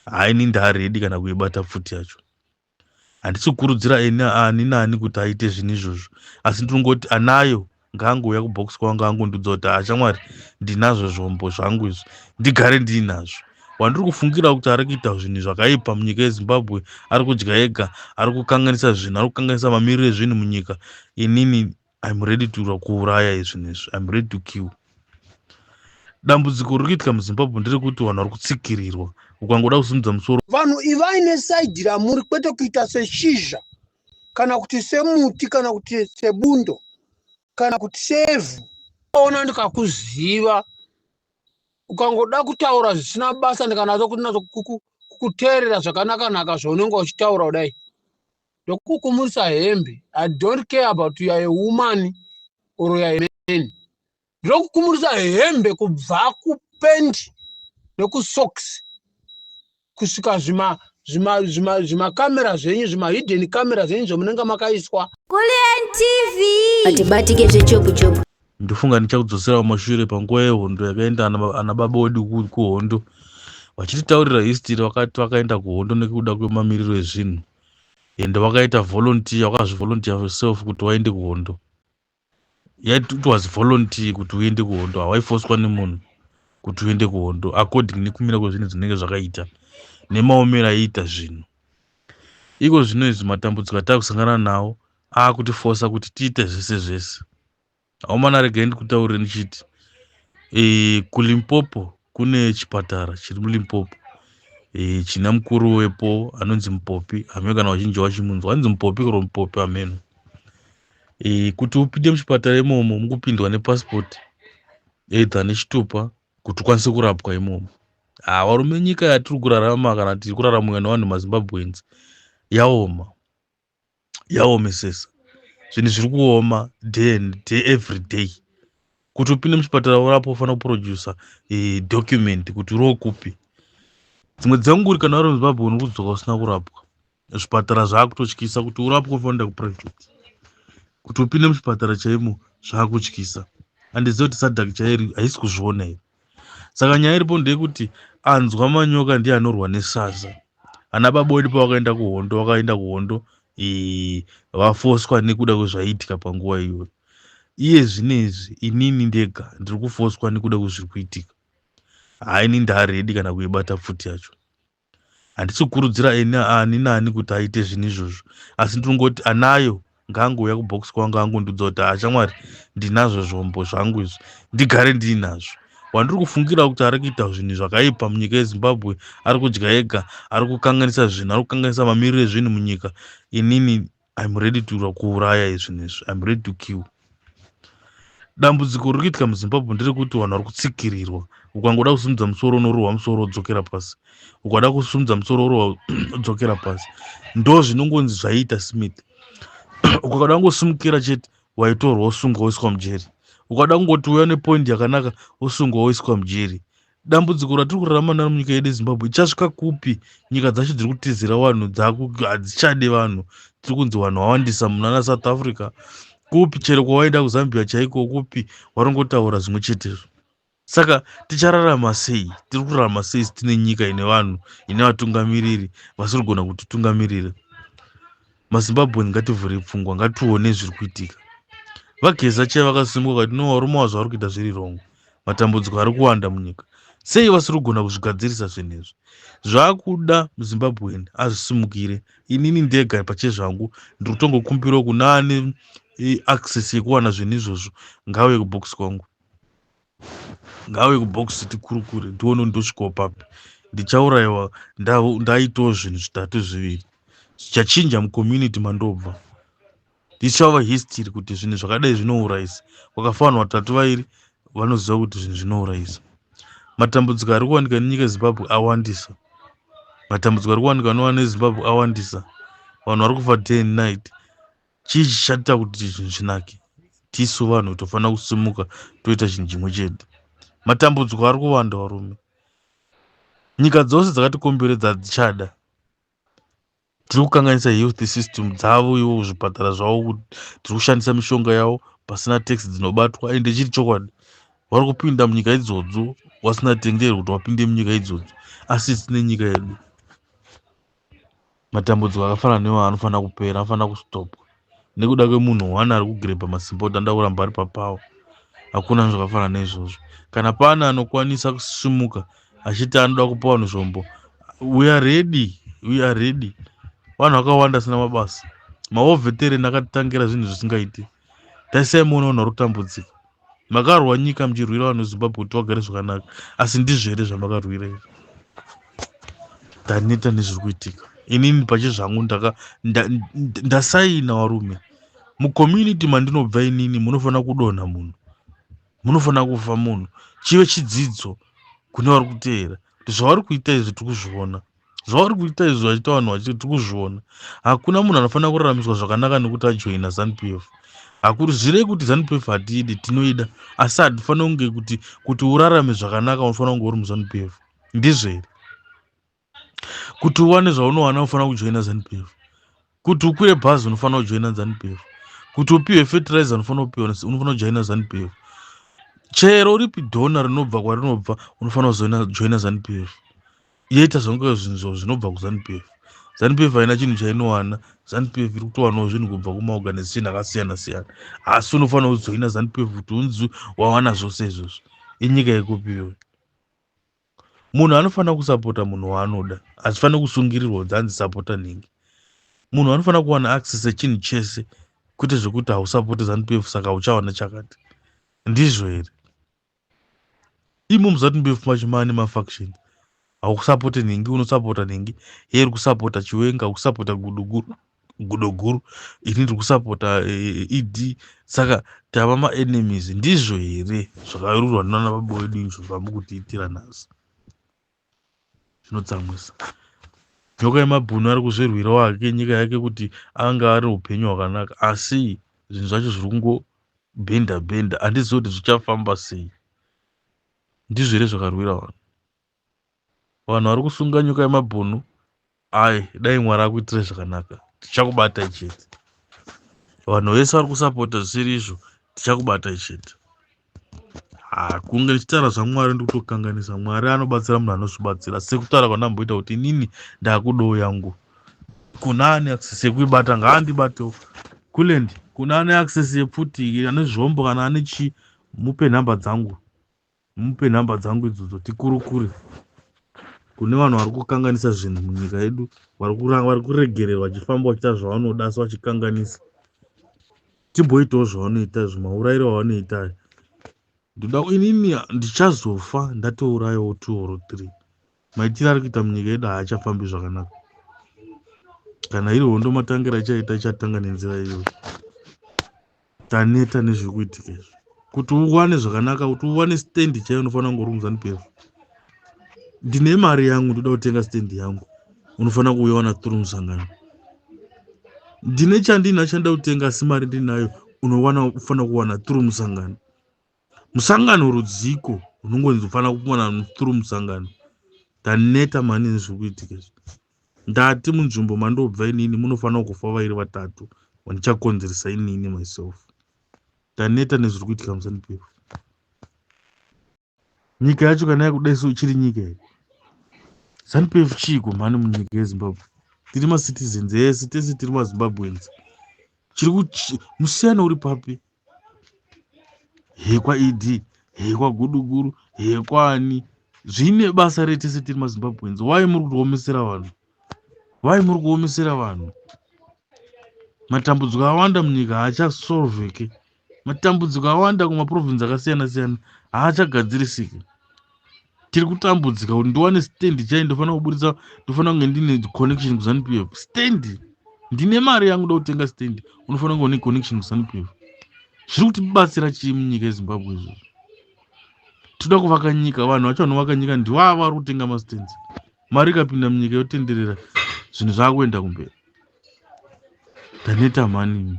haini ndaredi kana kuibata futi yacho. Handisi kukurudzira ani nani kuti aite zvinhu izvozvo, asi ndinongoti anayo ngaangouya kubox kwangu angondudza kuti ashamwari ndinazvo zvombo zvangu izvi ndigare ndiinazvo. Wandiri kufungira kuti ari kuita zvinhu zvakaipa munyika yeZimbabwe, ari kudya ega, ari kukanganisa zvinhu, ari kukanganisa mamiriro ezvinhu munyika. Inini I'm ready to kuuraya izvinhu izvi. I'm ready to kill. Dambudziko riri kuitika muZimbabwe nderekuti vanhu vari kutsikirirwa. Ukangoda kusimudza musoro, vanhu ivaine saidhi ramuri, kwete kuita seshizha kana kuti semuti kana kuti sebundo kana kuti sevhu. Ona ndikakuziva ukangoda kutaura zvisina basa ndikanazo kukuteerera zvakanaka zvaunenge uchitaura kudai ndokukumurisa hembe. I don't care about you are a woman or you are a man. Ndokukumurisa hembe kubva kupendi nekusocks kusvika zvimakamera zvenyu, zvimahidden kamera zvenyu zvomunenge makaiswa. Kulian TV atibatike zvechobu. ndofunga ndichakudzosera kumashure panguva yehondo yakaenda ana baba wedu kuhondo, vachititaurira history vakati vakaenda kuhondo nekuda kwemamiriro ezvinhu ende vakaita volunteer, wakazvivolunteer yourself kuti waende kuhondo. It was volunteer kuti uende kuhondo, hawaifoswa nemunhu kuti uende kuhondo according nekumira kwezvinhu zvinenge zvakaita nemaomero aiita zvinhu. Iko zvino izvi matambudziko atakusangana nawo akutifosa kuti tiite zvese zvese. Haumana rega ndikutaurire ndichiti kuLimpopo kune chipatara chiri muLimpopo china mukuru wepo anonzi Mupopi, hamene kana vazhinji vachimunzwa anonzi Mupopi kuro Mupopi hameno. Kuti upinde muchipatara imomo mukupindwa nepasipoti either nechitupa kuti ukwanise kurapwa imomo. Varume nyika yatiri kurarama kana tiri kurarama nevanhu maZimbabweans yaomesesa. Zvinhu zviri kuoma day and day every day. Kuti upinde muchipatara urapo ufanira kuprodusa document kuti uri kupi. Dzimwe dzenguva kana uri muZimbabwe unokudzoka usina kurapwa. Zvipatara zvaakutotyisa kuti urapwe ufanira kuprivate. Kuti upinde muchipatara chaimo zvaakutyisa. Handizivi kuti SADC chairi haisi kuzviona here. Saka nyaya iripo ndeyekuti anzwa manyoka ndiye anorwa nesasa. Ana baba wedu pavakaenda kuhondo vafoswa nekuda kwezvaiitika panguva iyoyo. Iye zvinezvi inini ndega ndiri kufoswa nekuda kwezviri kuitika. Haini ndaredi kana kuibata futi yacho. Handisi kukurudzira ani nani kuti aite zvinhu izvozvo, asi ndinongoti anayo ngaangouya kubox kwangu angondudza kuti ashamwari ndinazvo zvombo zvangu izvi ndigare ndiinazvo. Wandiri kufungira kuti ari kuita zvinhu zvakaipa munyika yeZimbabwe, ari kudya ega, ari kukanganisa zvinhu, ari kukanganisa mamiriro ezvinhu munyika. Inini I'm ready to kuuraya izvinhu izvi. I'm ready to kill. Dambudziko riri kuitika muZimbabwe nderekuti vanhu vari kutsikirirwa. Ukangoda kusimudza musoro unorwa musoro wodzokera pasi, ukada kusimudza musoro urwa wodzokera pasi. Ndo zvinongonzi zvaita Smith. Ukada kungosimukira chete waitorwa wosungwa woiswa mujeri. Ukada kungoti uya nepoindi yakanaka wosungwa woiswa mujeri. Dambudziko ratiri kurarama naro munyika yedu yeZimbabwe ichasvika kupi? Nyika dzacho dziri kutizira vanhu hadzichade vanhu. Tiri kunzi vanhu wawandisa munana South Africa. Kupi chero kwawaenda kuZambia chaiko kupi warongotaura zvimwe chetezvo. Saka tichararama sei? Tiri kurarama sei tine nyika ine vanhu ine vatungamiriri vasiri kugona kutitungamirira? MaZimbabwe ngativhure pfungwa, ngatione zviri kuitika. Vageza chai vakasimuka kuti no varume wazvo vari kuita zviri rongo. Matambudziko ari kuwanda munyika. Sei vasiri kugona kuzvigadzirisa zvinhu izvi? Zvaakuda muZimbabwe azvisimukire. Inini ndega pachezvangu ndiri kutongokumbira kuna ane access yekuwana zvinhu izvozvo ngauye kubox kwangu. Ngauye kubox tikurukure ndione ndosvikawo papi. Ndichaurayiwa ndaitawo zvinhu zvitatu zviviri. Zvichachinja mucommunity mandobva. Ndichava history kuti zvinhu zvakadai zvinourayisa. Kwakafa vanhu vatatu vairi vanoziva kuti zvinhu zvinourayisa. Matambudziko ari kuwanika nenyika yeZimbabwe awandisa. Matambudziko ari kuwanika nevanhu veZimbabwe awandisa. Vanhu vari kufa day and night. Chii chichaita kuti zvinhu zvinake? Tisu vanhu tofanira kusimuka toita chinhu chimwe chete. Matambudziko ari kuwanda varume. Nyika dzose dzakatikomberedza hadzichada. Tiri kukanganisa health system dzavo ivo zvipatara zvavo, tiri kushandisa mishonga yavo pasina tax dzinobatwa. Ende chiri chokwadi vari kupinda munyika idzodzo wasina tendero kuti wapinde munyika idzodzo, asi tine nyika yedu. matambudziko akafanana newa anofanira kupera, anofanira kustopwa nekuda kwemunhu wani ari kugirebha masimboti anda kuramba ari papawo. Hakuna zvakafanana neizvozvo. Kana pana anokwanisa kusimuka achiti anoda kupa vanhu zvombo, we are ready. Vanhu vakawanda asina mabasa, maovhetereni akatitangira zvinhu zvisingaiti. Taisai muona vanhu vari kutambudzika. Makarwa nyika muchirwira vanhu veZimbabwe kuti vagare zvakanaka, asi ndizvo here zvamakarwira izvi? Ndaneta nezviri kuitika. Inini pachezvangu ndasaina varume. Mucommunity mandinobva inini munofanira kudonha munhu, munofanira kufa munhu, chive chidzidzo kune vari kuteera kuti zvavari kuita izvi tiri kuzviona, zvavari kuita izvi vachita vanhu vachiti tiri kuzviona. Hakuna munhu anofanira kuraramiswa zvakanaka nekuti ajoina ZANU-PF. Zvirei kuti ZANU-PF hatiidi, tinoida, asi hatifanira kunge kuti urarame zvakanaka unofanira kunge uri muZANU-PF. Ndizvo here? Kuti uwane zvaunowana unofanira kujoina ZANU-PF. Kuti ukwire bhazi unofanira kujoina ZANU-PF. Kuti upiwe fertilizer unofanira kujoina ZANU-PF. Chero ripi dhona rinobva kwarinobva unofanira kujoina ZANU-PF. Yoita zvonge zvinhu zvinobva kuZANU-PF. ZANU-PF haina chinhu chainowana. ZANU-PF iri kutowanawo zvinhu kubva kumaorganization akasiyana siyana, asi unofanira kujoina ZANU-PF kuti unzi wawana zvose izvozvo. Inyika yekupiwe. Munhu anofanira kusapota munhu waanoda, hazifanira kusungirirwa kuti anzi sapota nhingi. Munhu anofanira kuwana access echinhu chese, kwete zvekuti hausapoti ZANU-PF saka uchawana chakati. Ndizvo here? Imo muZANU-PF machimane mafaction. Haukusapota nhingi, unosapota nhingi. Yeri kusapota Chiwenga, kusapota Gudoguru, ini ndiri kusapota ED, saka tava ma-enemies. Ndizvo here zvakarurwa nana baba vedu izvo zvamukutiitira nhasi? Zvinotsamwisa. Nyoka yemabhunu ari kuzvirwirawo hake nyika yake kuti anga ari upenyu hwakanaka, asi zvinhu zvacho zviri kungobhenda. Handizivi kuti zvichafamba sei. Ndizvo here zvakarwira vanhu. Vanhu vari kusunga nyoka yemabhunu, dai Mwari akuitire zvakanaka, tichakubatai chete. Vanhu vese vari kusapota zvisiri izvo, tichakubatai chete. Kunge ndichitaura zvaMwari ndikutokanganisa. Mwari anobatsira munhu anozvibatsira, sekutaura kwandamboita kuti inini ndakudowo yangu. Kuna ane access yekuibata ngaandibatewo. Kulendi, kuna ane access yepfuti, ane zvombo kana ane chi, mupe nhamba dzangu. Mupe nhamba dzangu idzodzo tikurukure. Kune vanhu vari kukanganisa zvinhu munyika yedu, vari kuregererwa vachifamba vachiita zvavanoda asi vachikanganisa. Timboitawo zvavanoita izvo, maurayiro avanoita. Inini ndichazofa ndatourayawo 2 or 3. Maitiro ari kuita munyika yedu haachafambi zvakanaka. Kana iri hondo matangira ichatanga nenzira iyoyo. Taneta nezviri kuitika izvi. Kuti uwane zvakanaka, kuti uwane stendi chaiyo unofanira kunge uri muZANU-PF. Ndine mari yangu, ndoda kutenga stendi yangu, unofanira kuiwana through musangano. Ndine chandina chanda kutenga asi mari ndinayo, unofanira kuwana through musangano. Musangano rudziko unongofanira kuwana through musangano. Taneta mani nezviri kuitika izvi. Ndati munzvimbo mandobva inini munofanira kufa vairi vatatu, vandichakonzeresa inini myself. Taneta nezviri kuitika muZANU-PF. Nyika yacho kana yakudaiso ichiri nyika here? ZANU-PF chiko mhani munyika yeZimbabwe? Tiri macitizens ese, tese tiri maZimbabweans. Musiyana uri papi? Hekwa ED, hekwa Guduguru, hekwa ani. Zvine basa retese tiri maZimbabweans. Why muri kuomesera vanhu? Why muri kuomesera vanhu? Matambudziko awanda munyika haachasolveke. Matambudziko awanda kumaprovinsi akasiyana siyana haachagadzirisiki. Tiri kutambudzika kuti ndiwane stendi chai ndofanira kuburitsa, ndofanira kunge ndine connection kuZANU-PF. Stendi. Ndine mari yangu ndoda kutenga stendi, unofanira kunge une connection kuZANU-PF. Zviri kutibatsira chii munyika yeZimbabwe izvozvo? Toda kuvaka nyika, vanhu vacho vanovaka nyika ndivavo vari kutenga mastendi. Mari ikapinda munyika yotenderera, zvinhu zvakuenda kumberi. Taneta mani.